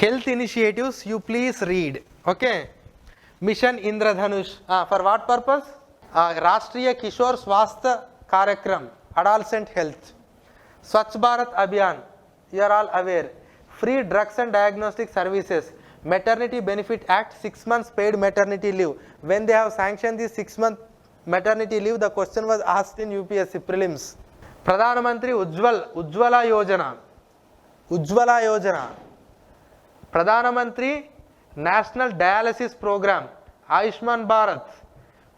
health initiatives you please read. Okay. Mission Indradhanush. For what purpose? Rashtriya Kishore Swasthya Karyakram, adolescent health. Swachh Bharat Abhiyan, you are all aware. Free drugs and diagnostic services. Maternity Benefit Act, 6 months paid maternity leave. When they have sanctioned this 6-month maternity leave, the question was asked in UPSC Prelims. Pradhan Mantri Ujjwala Yojana. Ujjwala Yojana. Pradhan Mantri National Dialysis Program. Ayushman Bharat.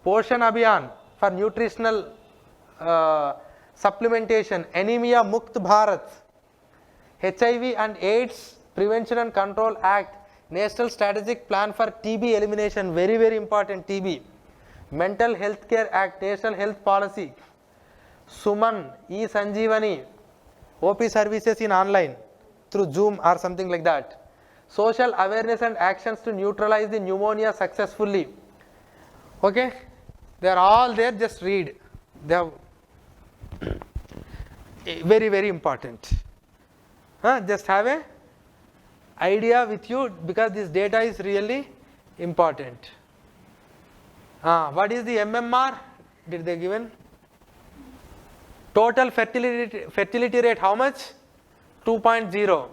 Poshan Abhiyan for nutritional supplementation. Anemia Mukt Bharat. HIV and AIDS Prevention and Control Act. National Strategic Plan for TB Elimination. Very, very important TB. Mental Health Care Act. National Health Policy. Suman, E-Sanjeevani. OP services in online through Zoom or something like that. Social awareness and actions to neutralize the pneumonia successfully. Okay, they are all there, just read. They are very, very important. Just have a idea with you because this data is really important. What is the MMR? Did they given? Total fertility rate how much? 2.0.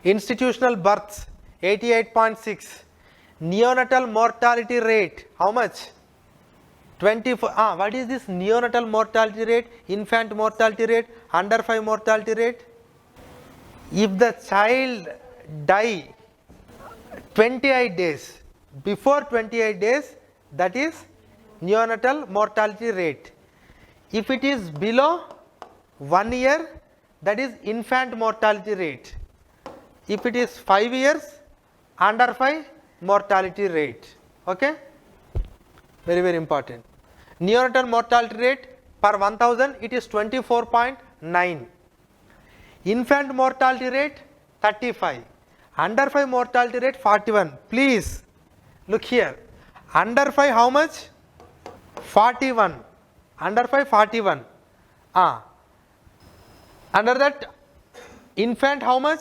Institutional births 88.6. Neonatal mortality rate how much? 24. What is this neonatal mortality rate? Infant mortality rate? Under 5 mortality rate? If the child die 28 days, before 28 days, that is neonatal mortality rate. If it is below 1 year, that is infant mortality rate. If it is 5 years, under 5 mortality rate. Okay? Very, very important. Neonatal mortality rate per 1000, it is 24.9. Infant mortality rate 35. Under 5 mortality rate 41. Please look here. Under 5 how much? 41. Under 5 41. Under that infant how much?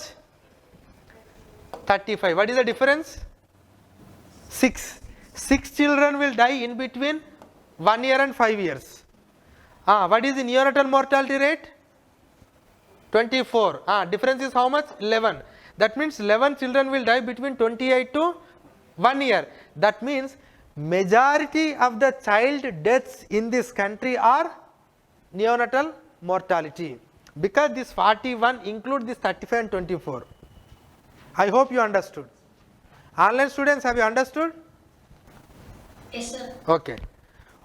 35. What is the difference? 6. 6 children will die in between 1 year and 5 years. What is the neonatal mortality rate? 24. Difference is how much? 11. That means 11 children will die between 28 to 1 year. That means majority of the child deaths in this country are neonatal mortality, because this 41 include this 35 and 24. I hope you understood. Online students, have you understood? Yes, sir. Okay.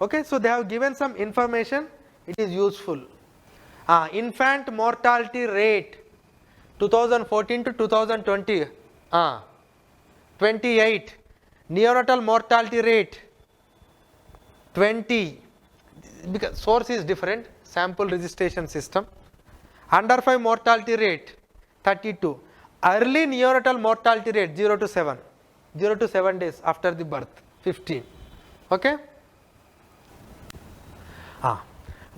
Okay, so they have given some information. It is useful. Infant mortality rate 2014 to 2020. 28. Neonatal mortality rate 20. Because source is different. Sample registration system. Under 5 mortality rate 32. Early neonatal mortality rate 0 to 7. 0 to 7 days after the birth 15. Okay.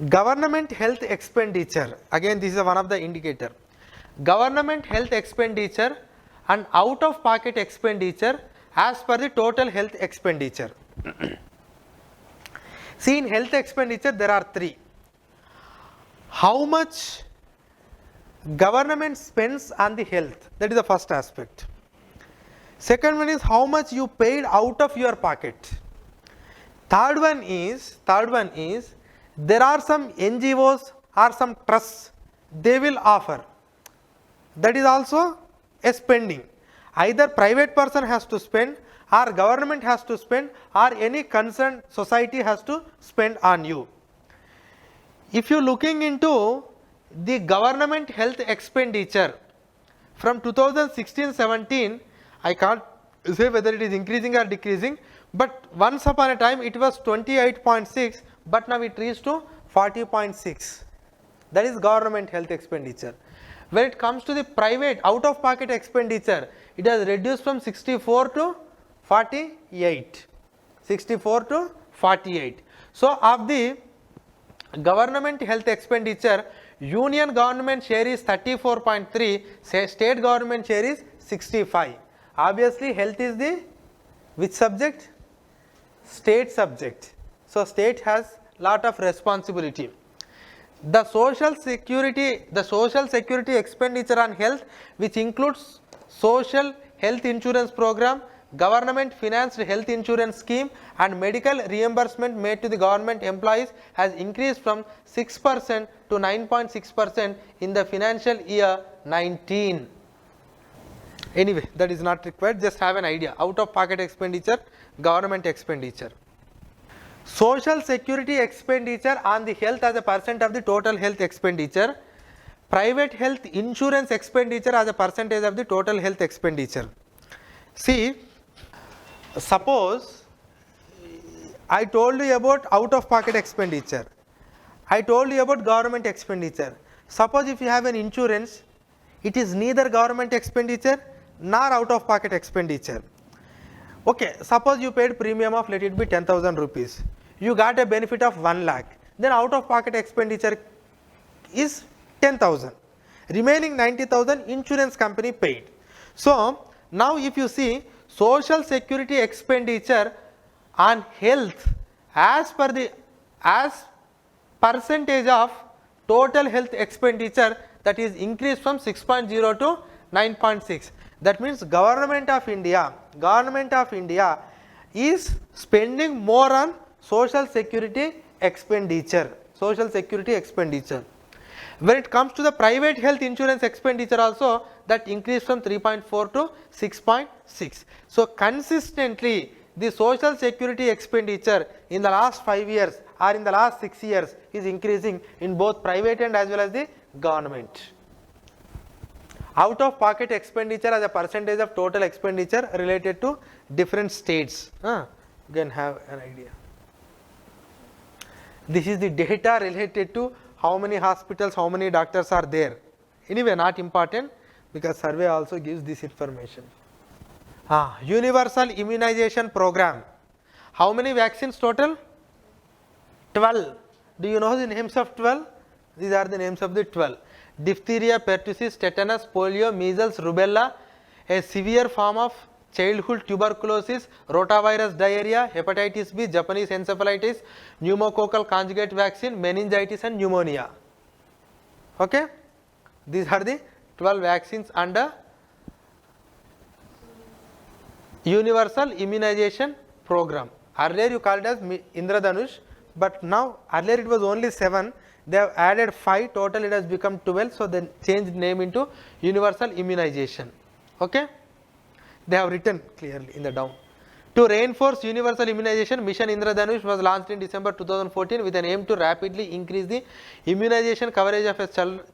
Government health expenditure. Again, this is one of the indicator. Government health expenditure and out of pocket expenditure as per the total health expenditure. See, in health expenditure there are 3. How much government spends on the health, that is the first aspect. Second one is how much you paid out of your pocket. Third one is there are some NGOs or some trusts, they will offer. That is also a spending. Either private person has to spend, or government has to spend, or any concerned society has to spend on you. If you looking into the government health expenditure from 2016-17, I can't say whether it is increasing or decreasing, but once upon a time it was 28.6, but now it reached to 40.6. That is government health expenditure. When it comes to the private out of pocket expenditure, it has reduced from 64 to 48. 64 to 48. So, of the government health expenditure, union government share is 34.3, state government share is 65. Obviously, health is the which subject? State subject. So, state has lot of responsibility. The social security expenditure on health, which includes social health insurance program, government financed health insurance scheme and medical reimbursement made to the government employees, has increased from 6% to 9.6% in the financial year 19. Anyway, that is not required, just have an idea. Out of pocket expenditure, government expenditure. Social security expenditure on the health as a percent of the total health expenditure. Private health insurance expenditure as a percentage of the total health expenditure. See, suppose I told you about out of pocket expenditure. I told you about government expenditure. Suppose if you have an insurance, it is neither government expenditure nor out of pocket expenditure. Okay, suppose you paid premium of, let it be 10,000 rupees. You got a benefit of 1 lakh. Then out of pocket expenditure is 10,000. Remaining 90,000 insurance company paid. So, now if you see social security expenditure on health as percentage of total health expenditure, that is increased from 6.0 to 9.6. That means government of India is spending more on social security expenditure. When it comes to the private health insurance expenditure also, that increased from 3.4 to 6.6. So consistently the social security expenditure in the last 5 years or in the last 6 years is increasing in both private and as well as the government. Out of pocket expenditure as a percentage of total expenditure related to different states. You can have an idea. This is the data related to how many hospitals, how many doctors are there. Anyway, not important because survey also gives this information. Universal immunization program. How many vaccines total? 12. Do you know the names of 12? These are the names of the 12. Diphtheria, pertussis, tetanus, polio, measles, rubella, a severe form of childhood tuberculosis, rotavirus diarrhea, hepatitis B, Japanese encephalitis, pneumococcal conjugate vaccine, meningitis and pneumonia. Okay? These are the 12 vaccines under universal immunization program. Earlier you called as Indradhanush, but now earlier it was only 7. They have added 5, total it has become 12, so they changed name into universal immunization. Okay? They have written clearly in the down. To reinforce universal immunization, Mission Indradhanush was launched in December 2014 with an aim to rapidly increase the immunization coverage of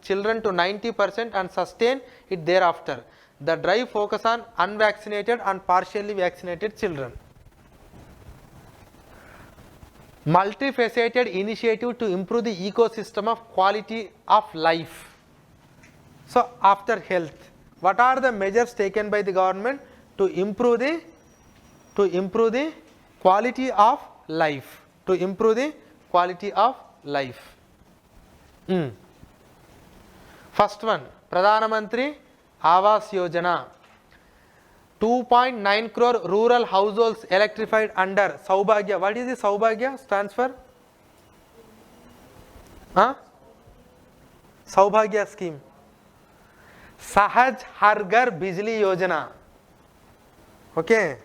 children to 90% and sustain it thereafter. The drive focus on unvaccinated and partially vaccinated children. Multifaceted initiative to improve the ecosystem of quality of life. So, after health, what are the measures taken by the government to improve the quality of life? First one, Pradhana Mantri Awas Yojana. 2.9 crore rural households electrified under Saubhagya. What is the Saubhagya stands for? Saubhagya scheme. Sahaj Har Ghar Bijli Yojana. Okay.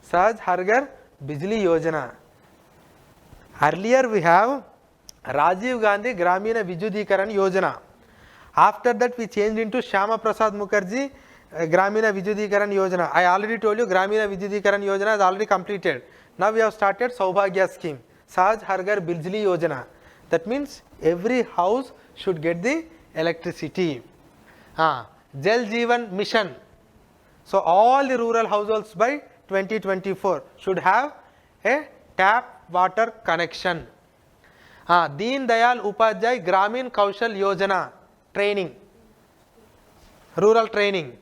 Sahaj Har Ghar Bijli Yojana. Earlier we have Rajiv Gandhi Gramina Vidyutikaran Yojana. After that we changed into Shyama Prasad Mukherjee Gramina Vidyutikaran Yojana. I already told you Gramina Vidyutikaran Yojana is already completed. Now we have started Saubhagya scheme. Sahaj Har Ghar Bijli Yojana. That means every house should get the electricity. Jal Jeevan Mission. So all the rural households by 2024 should have a tap water connection. Deen Dayal Upadhyay Gramin Kaushal Yojana. Training. Rural training.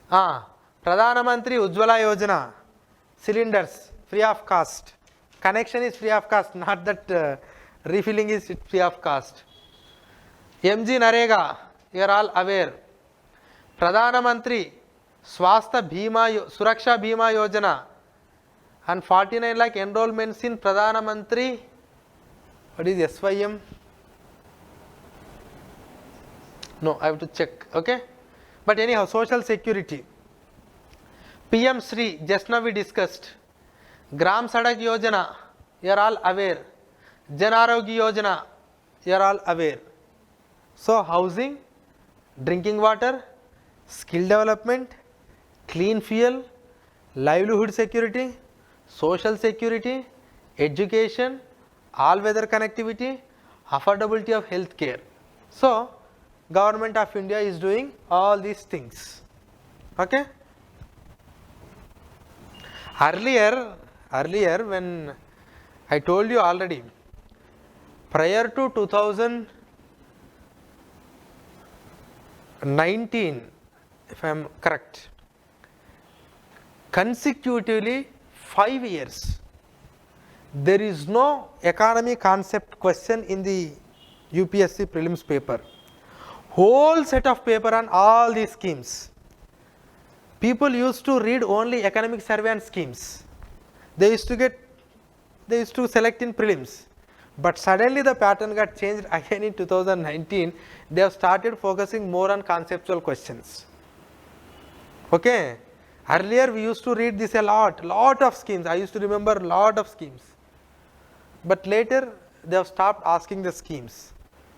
Pradhana Mantri Ujjwala Yojana. Cylinders free of cost. Connection is free of cost, not that refilling is free of cost. MG Narega, you are all aware. Pradhana Mantri Swastha Bhima Suraksha Bhima Yojana, and 49 lakh enrollments in Pradhana Mantri. What is SYM? No, I have to check. Okay, but anyhow, social security. PM Sri, just now we discussed. Gram Sadak Yojana, you are all aware. Jan Arogya Yojana, you are all aware. So, housing, drinking water, skill development, clean fuel, livelihood security, social security, education, all weather connectivity, affordability of health care. So, Government of India is doing all these things. Okay? Earlier when I told you already, prior to 2019, if I am correct, consecutively 5 years, there is no economy concept question in the UPSC prelims paper. Whole set of paper on all these schemes. People used to read only economic survey and schemes. They used to select in prelims. But suddenly the pattern got changed again in 2019. They have started focusing more on conceptual questions. Okay. Earlier we used to read this a lot of schemes. I used to remember lot of schemes. But later they have stopped asking the schemes.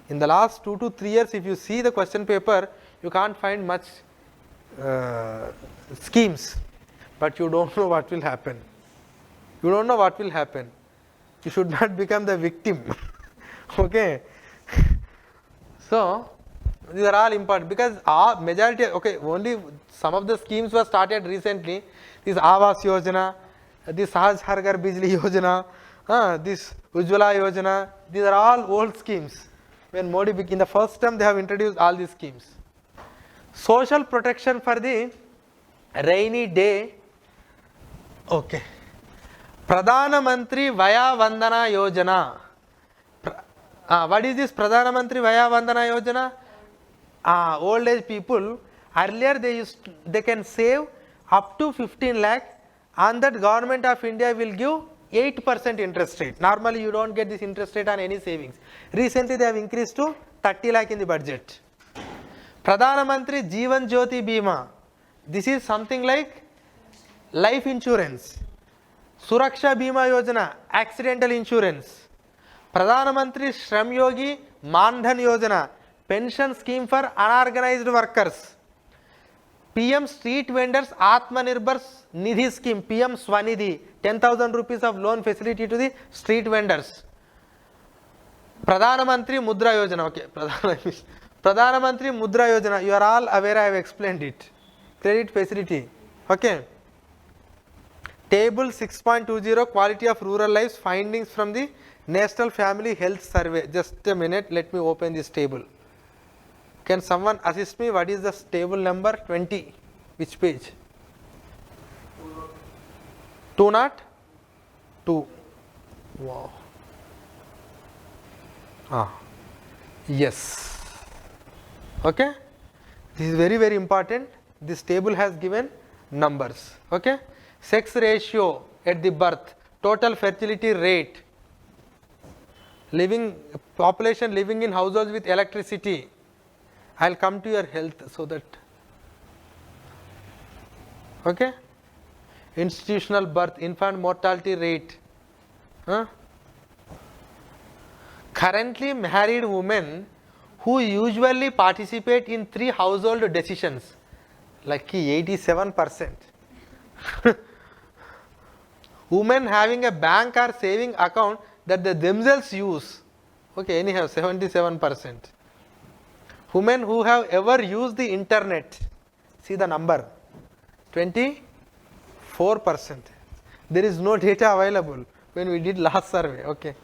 In the last 2 to 3 years, if you see the question paper, you can't find much schemes, but you don't know what will happen. You don't know what will happen. You should not become the victim. Okay. So, these are all important because our majority, okay, only some of the schemes were started recently. This Awas Yojana, this Sahaj Har Ghar Bijli Yojana, this Ujjwala Yojana, these are all old schemes. When Modi in the first term, they have introduced all these schemes. Social protection for the rainy day. Okay. Pradhana Mantri Vaya Vandana Yojana. What is this Pradhana Mantri Vaya Vandana Yojana? Old age people, earlier they can save up to 15 lakh, and that Government of India will give 8% interest rate. Normally you don't get this interest rate on any savings. Recently they have increased to 30 lakh in the budget. Pradhana Mantri Jeevan Jyoti Bima. This is something like life insurance. Suraksha Bima Yojana, accidental insurance. Pradhana Mantri Shram Yogi Mandhan Yojana, pension scheme for unorganized workers. PM Street Vendors Atmanirbhar Nidhi scheme, PM Swanidhi, 10,000 rupees of loan facility to the street vendors. Pradhana Mantri Mudra Yojana, okay, Pradhana Mantri Mudra Yojana, you are all aware, I have explained it. Credit facility, okay. Table 6.20, quality of rural lives, findings from the National Family Health Survey. Just a minute, let me open this table. Can someone assist me? What is the table number 20? Which page? 202. Wow. Yes. Okay. This is very, very important. This table has given numbers. Okay. Sex ratio at the birth, total fertility rate, population living in households with electricity. I will come to your health so that, okay. Institutional birth, infant mortality rate. Currently married women who usually participate in 3 household decisions, like 87%. Women having a bank or saving account that they themselves use, okay, anyhow 77%. Women who have ever used the internet, see the number, 24%. There is no data available when we did last survey, okay.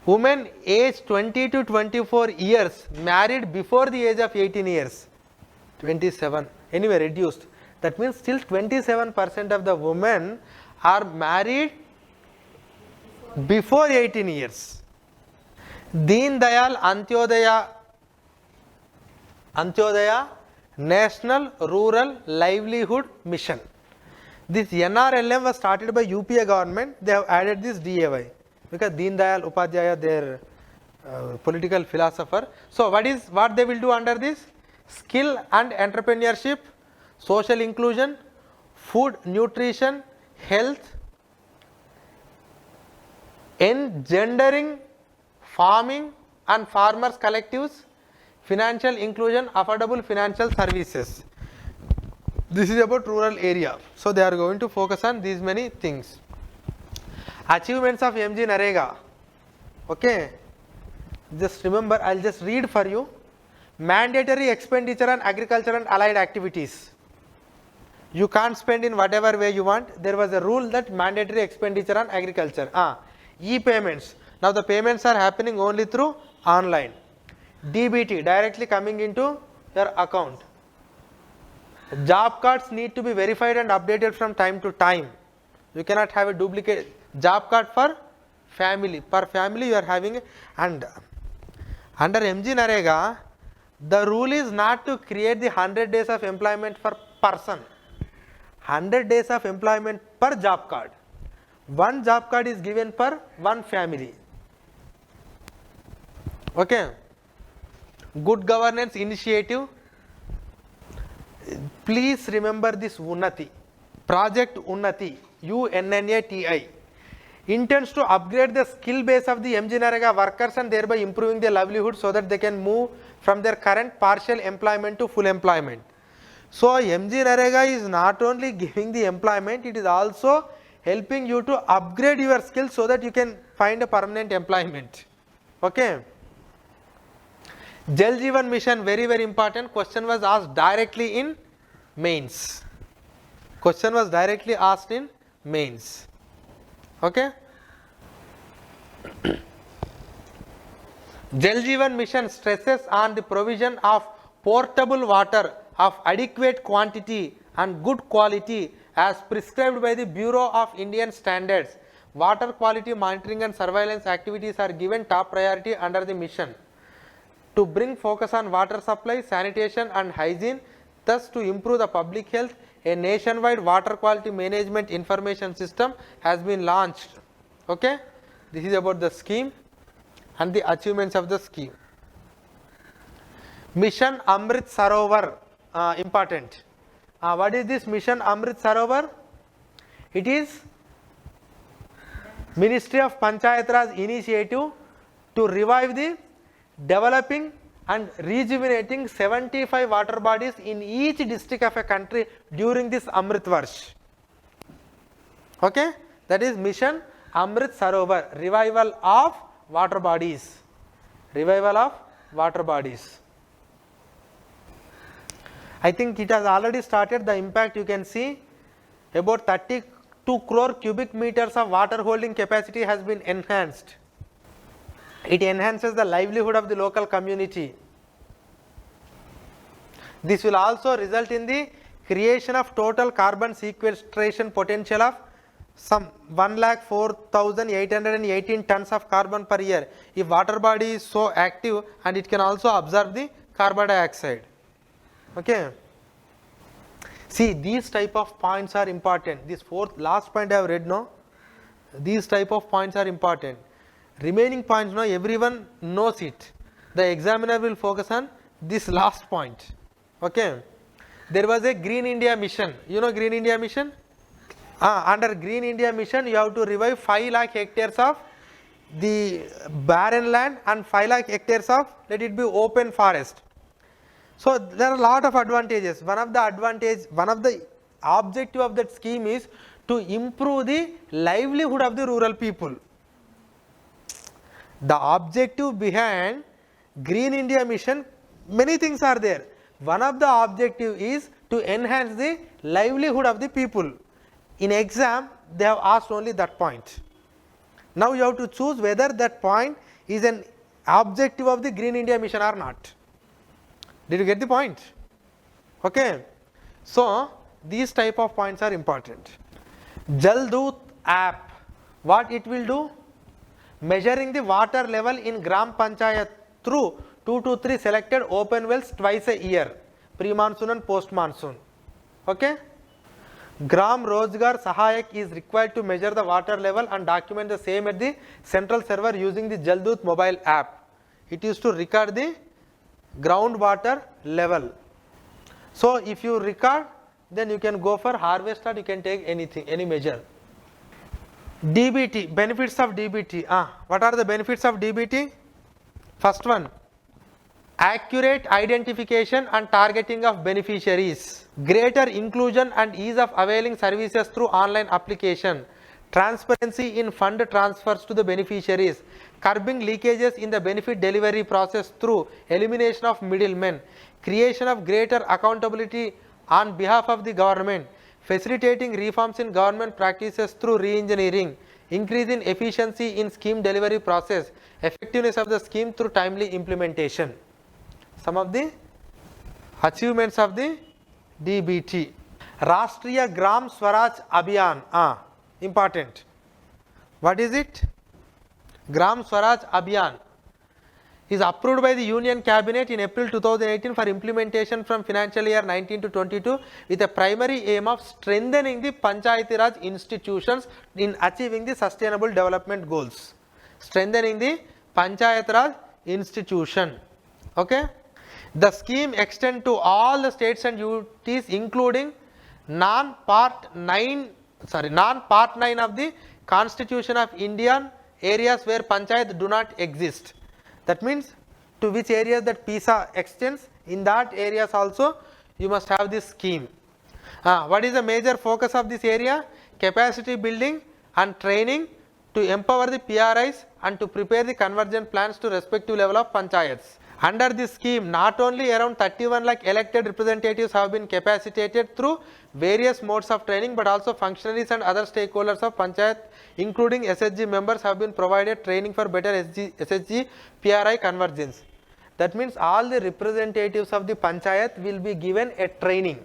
Women aged 20 to 24 years married before the age of 18 years, 27, anyway reduced. That means still 27% of the women are married before 18 years. Deen Dayal Antyodaya National Rural Livelihood Mission. This NRLM was started by UPA government. They have added this DAY because Deen Dayal Upadhyaya, their political philosopher. So what they will do under this? Skill and entrepreneurship, social inclusion, food, nutrition, health, engendering, farming and farmers collectives, financial inclusion, affordable financial services. This is about rural area. So they are going to focus on these many things. Achievements of MG Narega. Okay. Just remember, I'll just read for you. Mandatory expenditure on agriculture and allied activities. You can't spend in whatever way you want. There was a rule that mandatory expenditure on agriculture. E-payments. Now the payments are happening only through online. DBT, directly coming into your account. Job cards need to be verified and updated from time to time. You cannot have a duplicate job card for family. Per family you are having, and under MG Narega, the rule is not to create the 100 days of employment per person. 100 days of employment per job card. One job card is given per one family. Okay. Good governance initiative. Please remember this Unnati. Project Unnati, UNNATI, intends to upgrade the skill base of the MG Narega workers and thereby improving their livelihood so that they can move from their current partial employment to full employment. So MG Narega is not only giving the employment, it is also helping you to upgrade your skills so that you can find a permanent employment. Okay. Jal Jeevan Mission, very very important. Question was asked directly in mains. Question was directly asked in mains. Okay. Jal Jeevan Mission stresses on the provision of portable water of adequate quantity and good quality as prescribed by the Bureau of Indian Standards. Water quality monitoring and surveillance activities are given top priority under the mission to bring focus on water supply, sanitation and hygiene, thus to improve the public health. A nationwide water quality management information system has been launched. Okay, this is about the scheme and the achievements of the scheme. Mission Amrit Sarovar, important. What is this Mission Amrit Sarovar? It is Ministry of Panchayati Raj initiative to revive the developing and rejuvenating 75 water bodies in each district of a country during this Amrit Varsh. Okay, that is Mission Amrit Sarovar, revival of water bodies. Revival of water bodies. I think it has already started. The impact you can see, about 32 crore cubic meters of water holding capacity has been enhanced. It enhances the livelihood of the local community. This will also result in the creation of total carbon sequestration potential of some 1,04,818 tons of carbon per year. If water body is so active and it can also absorb the carbon dioxide. Okay. See, these type of points are important. This last point I have read now. These type of points are important. Remaining points now everyone knows it. The examiner will focus on this last point. Okay. There was a Green India Mission. You know Green India Mission? Under Green India Mission, you have to revive 5 lakh hectares of the barren land and 5 lakh hectares of, let it be, open forest. So there are a lot of advantages. One of the objective of that scheme is to improve the livelihood of the rural people. The objective behind Green India Mission, many things are there. One of the objective is to enhance the livelihood of the people. In exam, they have asked only that point. Now you have to choose whether that point is an objective of the Green India Mission or not. Did you get the point? Okay. So these type of points are important. Jal Doot app, what it will do? Measuring the water level in Gram Panchayat through 2 to 3 selected open wells twice a year. pre-monsoon and post-monsoon. Okay. Gram Rozgar Sahayak is required to measure the water level and document the same at the central server using the Jaldut mobile app. It is to record the groundwater level. So if you record, then you can go for harvest or you can take anything, any measure. DBT, benefits of DBT. What are the benefits of DBT? First one, accurate identification and targeting of beneficiaries, greater inclusion and ease of availing services through online application, transparency in fund transfers to the beneficiaries, curbing leakages in the benefit delivery process through elimination of middlemen, creation of greater accountability on behalf of the government, facilitating reforms in government practices through re-engineering, increase in efficiency in scheme delivery process, effectiveness of the scheme through timely implementation. Some of the achievements of the DBT. Rashtriya Gram Swaraj Abhiyan. Important. What is it? Gram Swaraj Abhiyan is approved by the Union Cabinet in April 2018 for implementation from financial year 19 to 22 with a primary aim of strengthening the Panchayati Raj Institutions in achieving the sustainable development goals. Strengthening the Panchayati Raj Institution. Okay. The scheme extends to all the states and UTs including non-part 9 of the Constitution of Indian areas where Panchayat do not exist. That means to which areas that PISA extends, in that areas also you must have this scheme. What is the major focus of this area? Capacity building and training to empower the PRIs and to prepare the convergence plans to respective level of Panchayats. Under this scheme, not only around 31 lakh elected representatives have been capacitated through various modes of training, but also functionaries and other stakeholders of Panchayat, including SHG members, have been provided training for better SHG PRI convergence. That means all the representatives of the Panchayat will be given a training.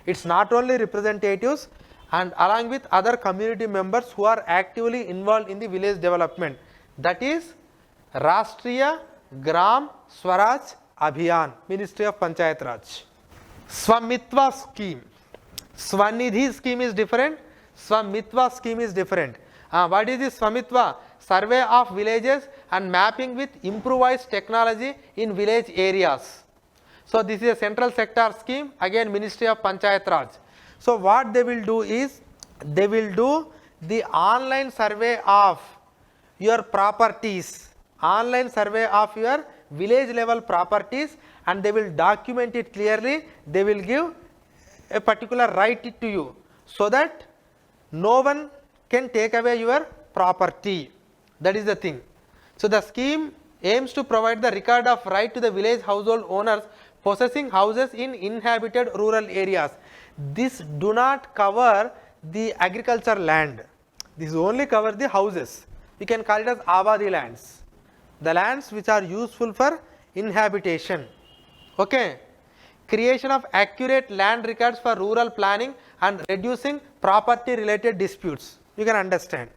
It's not only representatives, and along with other community members who are actively involved in the village development. That is Rashtriya Gram Swaraj Abhiyan, Ministry of Panchayat Raj. Swamitva scheme. Swanidhi scheme is different. Swamitva scheme is different. What is this Swamitva? Survey of villages and mapping with improvised technology in village areas. So this is a central sector scheme, again Ministry of Panchayat Raj. So what they will do is, they will do the online survey of your properties, online survey of your village level properties, and they will document it clearly. They will give a particular right to you so that no one can take away your property. That is the thing. So the scheme aims to provide the record of right to the village household owners possessing houses in inhabited rural areas. This do not cover the agriculture land. This only cover the houses. We can call it as Avadi lands. The lands which are useful for inhabitation. Okay. Creation of accurate land records for rural planning and reducing property related disputes. You can understand.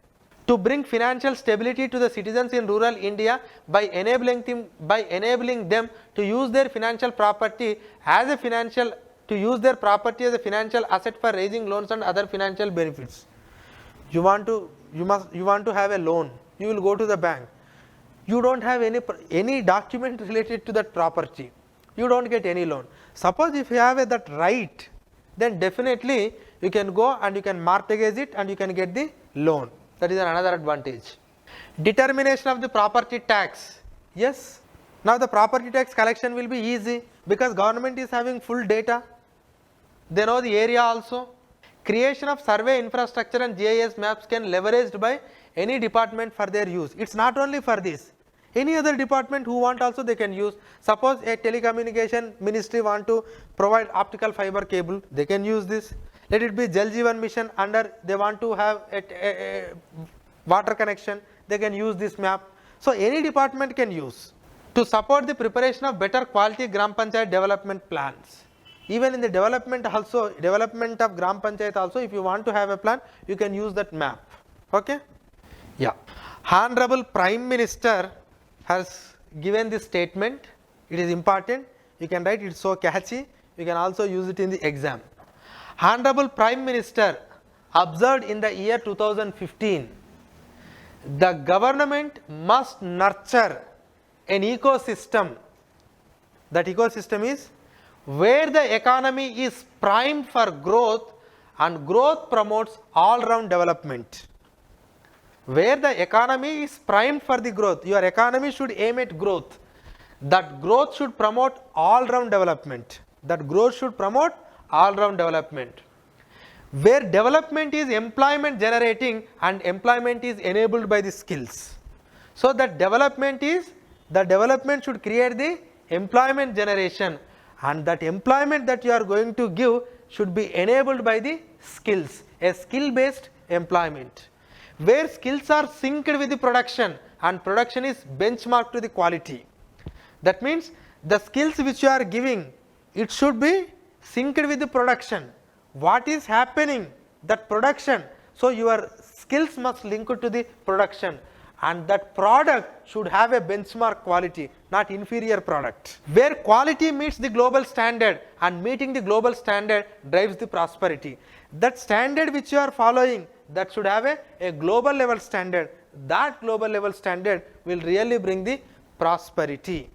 To bring financial stability to the citizens in rural India by enabling them to use their financial property as a financial asset for raising loans and other financial benefits. You want to have a loan. You will go to the bank. You don't have any document related to that property. You don't get any loan. Suppose if you have that right, then definitely you can go and you can mortgage it and you can get the loan. That is another advantage. Determination of the property tax. Yes. Now the property tax collection will be easy because government is having full data. They know the area also. Creation of survey infrastructure and GIS maps can leveraged by any department for their use. It's not only for this. Any other department who want also they can use. Suppose a telecommunication ministry want to provide optical fiber cable, they can use this. Let it be Jal Jeevan mission under they want to have a water connection, they can use this map. So any department can use. To support the preparation of better quality Gram Panchayat development plans. Even in the development of Gram Panchayat also, if you want to have a plan, you can use that map. Okay? Yeah. Honorable Prime Minister has given this statement. It is important. You can write, it's so catchy. you can also use it in the exam. Honorable Prime Minister observed in the year 2015, the government must nurture an ecosystem. That ecosystem is where the economy is primed for growth and growth promotes all round development. Where the economy is primed for the growth, your economy should aim at growth. That growth should promote all round development. That growth should promote all round development. Where development is employment generating and employment is enabled by the skills. So that development should create the employment generation, and that employment that you are going to give should be enabled by the skills, a skill based employment. Where skills are synced with the production and production is benchmarked to the quality. That means the skills which you are giving, it should be synced with the production. What is happening? That production. So your skills must link to the production, and that product should have a benchmark quality, not inferior product. Where quality meets the global standard and meeting the global standard drives the prosperity. That standard which you are following, that should have a global level standard. That global level standard will really bring the prosperity.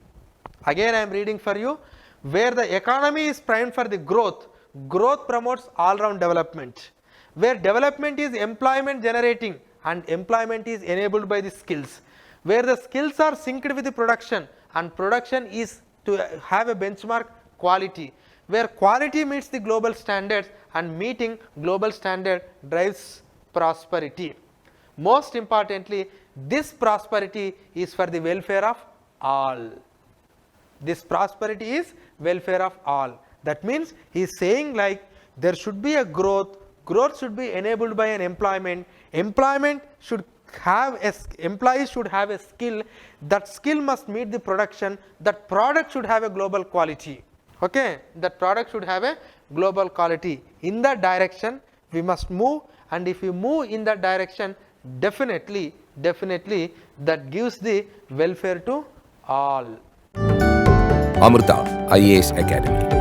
Again I am reading for you. Where the economy is primed for the growth, growth promotes all round development. Where development is employment generating and employment is enabled by the skills. Where the skills are synced with the production and production is to have a benchmark quality. Where quality meets the global standards and meeting global standard drives prosperity. Most importantly, this prosperity is for the welfare of all. This prosperity is welfare of all. That means he is saying like there should be a growth, growth should be enabled by an employment, employment should have employees should have a skill, that skill must meet the production, that product should have a global quality. Okay, that product should have a global quality. In that direction we must move, and if we move in that direction, definitely that gives the welfare to all. Amrita IAS Academy.